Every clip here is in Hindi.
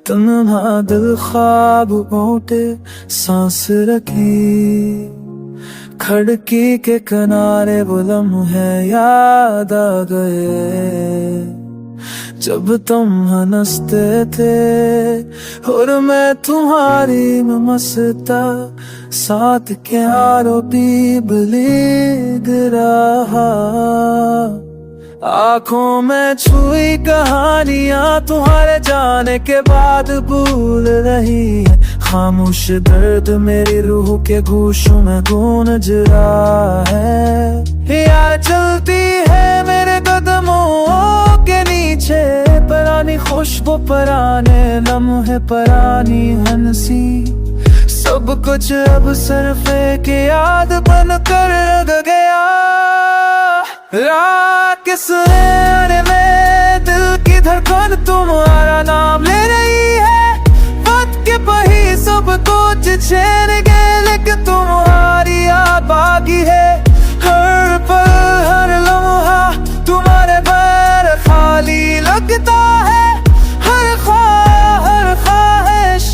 तन्हा दिल ख्वाब मोटे सांस रखी, खड़की के किनारे वो लम्हे याद आ गए जब तुम हंसते थे और मैं तुम्हारी में मस्ता, साथ के आरोपी भीग रहा। आँखों में छुई कहानियां तुम्हारे जाने के बाद भूल रही है, खामोश दर्द मेरी रूह के गूशों में गूंज रहा है। याद चलती है मेरे कदमों के नीचे, पुरानी खुशबू पुराने लम्हे पुरानी हंसी, सब कुछ अब सिर्फ एक याद बन कर रह गया। रात के सुनहरे में दिल की धड़कन तुम्हारा नाम ले रही है, वक्त के पहिए सब कुछ छीन गए लेकिन तुम्हारी याद बाकी है। हर पल हर लम्हा तुम्हारे बगैर खाली लगता है, हर ख्वाहिश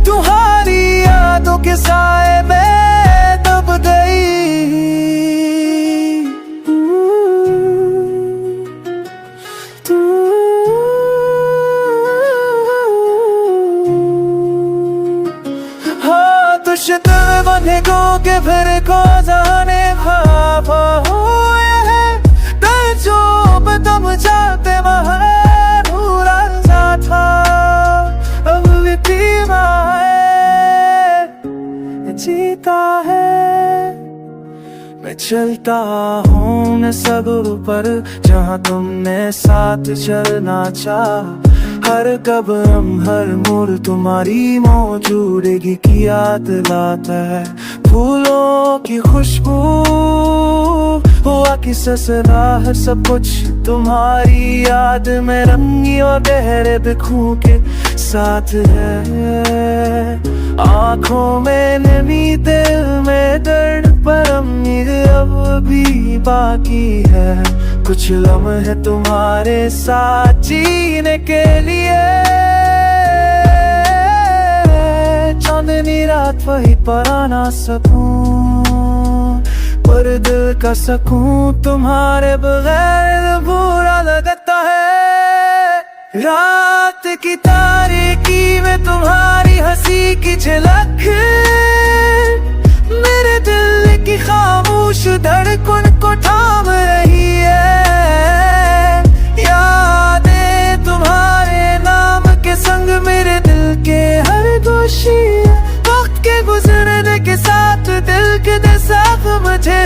तुम्हारी यादों के साए में दब गई। तुझे बंधे को के फिर को जाने खाफा हुए हैं, दिल जो बदम जाते वहाँ भूला सा था, अब भी धीमा है जीता है। मैं चलता हूँ मैं सब्र पर जहाँ तुमने साथ चलना चाहा, हर कदम हर मोड़ तुम्हारी मौजूदगी की याद लाता है। फूलों की खुशबू हुआ की ससराहट सब कुछ तुम्हारी याद में रंगी और गहरे बिखरों के साथ है। आँखों में नमी दिल में दर्द पर उम्मीद अब भी बाकी है, कुछ लम्हे तुम्हारे साथ जीने के लिए। चांदनी रात वही पुराना सकून, पर दिल का सकून तुम्हारे बगैर बुरा लगता है। रात की तारीकी में तुम्हारी हंसी की झलक मेरे दिल की खामोश धड़कन को थाम रही है। यादें तुम्हारे नाम के संग मेरे दिल के हर गोशी, वक्त के गुजरने के साथ दिल के साथ मुझे